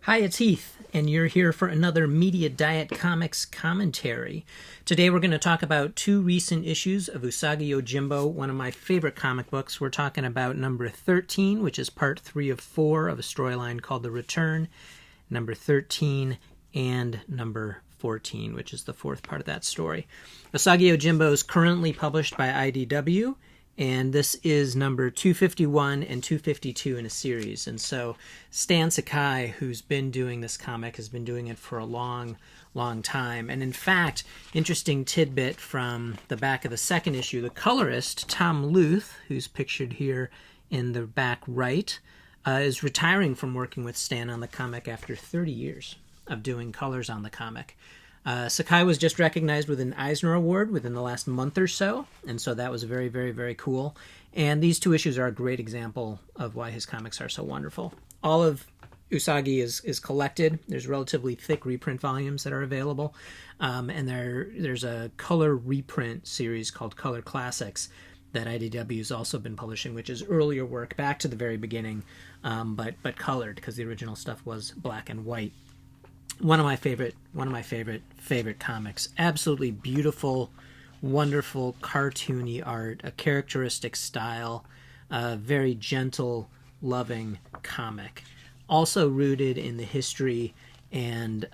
Hi, it's Heath, and you're here for another Media Diet Comics commentary. Today we're going to talk about two recent issues of Usagi Yojimbo, one of my favorite comic books. We're talking about number 13, which is part 3 of 4 of a storyline called The Return, number 13, and number 14, which is the fourth part of that story. Usagi Yojimbo is currently published by IDW, and this is number 251 and 252 in a series. And so Stan Sakai, who's been doing this comic, has been doing it for a long time. And in fact, interesting tidbit from the back of the second issue, the colorist, Tom Luth, who's pictured here in the back right, is retiring from working with Stan on the comic after 30 years of doing colors on the comic. Sakai was just recognized with an Eisner Award within the last month or so, and so that was very, very, very cool. And these two issues are a great example of why his comics are so wonderful. All of Usagi is collected. There's relatively thick reprint volumes that are available, and there's a color reprint series called Color Classics that IDW has also been publishing, which is earlier work back to the very beginning, but colored, because the original stuff was black and white. One of my favorite comics. Absolutely beautiful, wonderful, cartoony art, a characteristic style, a very gentle, loving comic. Also rooted in the history and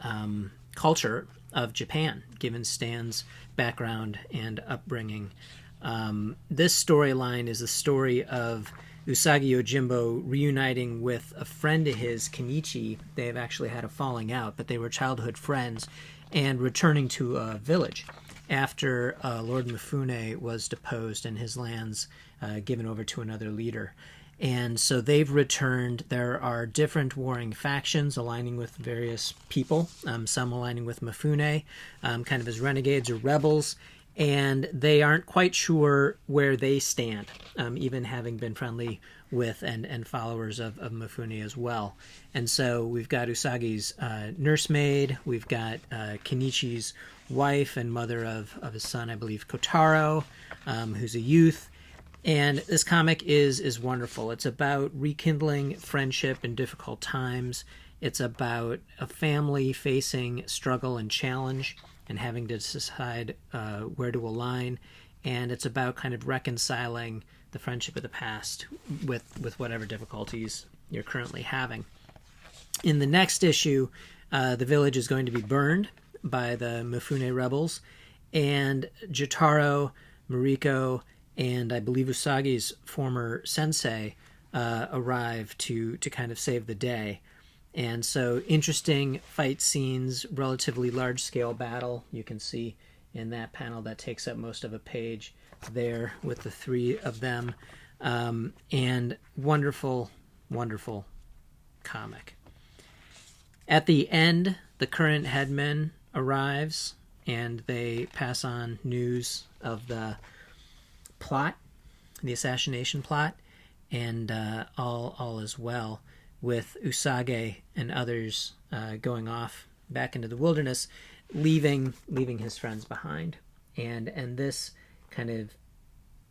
culture of Japan, given Stan's background and upbringing. This storyline is the story of Usagi Yojimbo reuniting with a friend of his, Kenichi. They have actually had a falling out, but they were childhood friends, and returning to a village after Lord Mifune was deposed and his lands given over to another leader. And so they've returned. There are different warring factions aligning with various people, some aligning with Mifune, kind of as renegades or rebels, and they aren't quite sure where they stand, even having been friendly with and followers of Mifune as well. And so we've got Usagi's nursemaid, we've got Kenichi's wife and mother of his son, I believe, Kotaro, who's a youth. And this comic is wonderful. It's about rekindling friendship in difficult times. It's about a family facing struggle and challenge and having to decide where to align. And it's about kind of reconciling the friendship of the past with whatever difficulties you're currently having. In the next issue, the village is going to be burned by the Mifune rebels, and Jotaro, Mariko, and I believe Usagi's former sensei arrive to kind of save the day. And so interesting fight scenes, relatively large-scale battle. You can see in that panel that takes up most of a page there with the three of them. And wonderful, wonderful comic. At the end, the current headman arrives, and they pass on news of the plot, the assassination plot, and all is well, with Usagi and others going off back into the wilderness, leaving his friends behind. And this kind of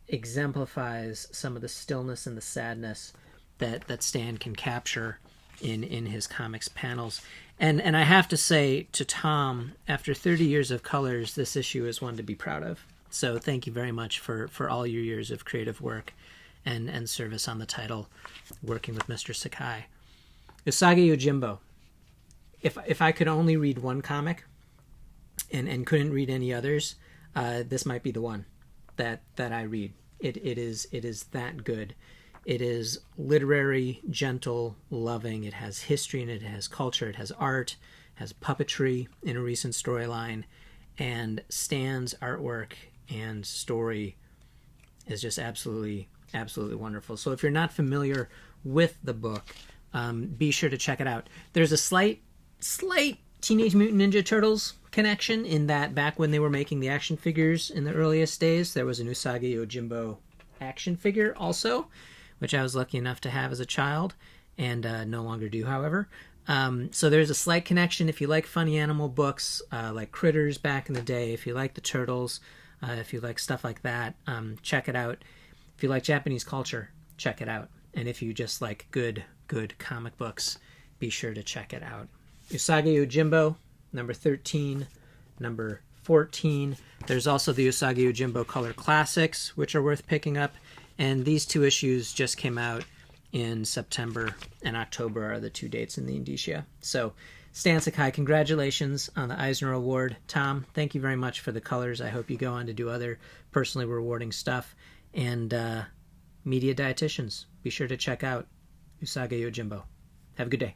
exemplifies some of the stillness and the sadness that Stan can capture in his comics panels. And I have to say to Tom, after 30 years of colors, this issue is one to be proud of. So thank you very much for all your years of creative work and service on the title, working with Mr. Sakai. Usagi Yojimbo. If I could only read one comic and couldn't read any others, this might be the one that I read. It is that good. It is literary, gentle, loving. It has history in it. It has culture. It has art. It has puppetry in a recent storyline. And Stan's artwork and story is just absolutely, absolutely wonderful. So if you're not familiar with the book, be sure to check it out. There's a slight Teenage Mutant Ninja Turtles connection in that back when they were making the action figures in the earliest days, there was an Usagi Yojimbo action figure also, which I was lucky enough to have as a child, and no longer do, however. So there's a slight connection. If you like funny animal books, like Critters back in the day, if you like the Turtles, if you like stuff like that, check it out. If you like Japanese culture, check it out. And if you just like good comic books, be sure to check it out. Usagi Yojimbo, number 13, number 14. There's also the Usagi Yojimbo Color Classics, which are worth picking up. And these two issues just came out in September and October are the two dates in the indicia. So, Stan Sakai, congratulations on the Eisner Award. Tom, thank you very much for the colors. I hope you go on to do other personally rewarding stuff. And media dietitians, be sure to check out Usagi Yojimbo. Have a good day.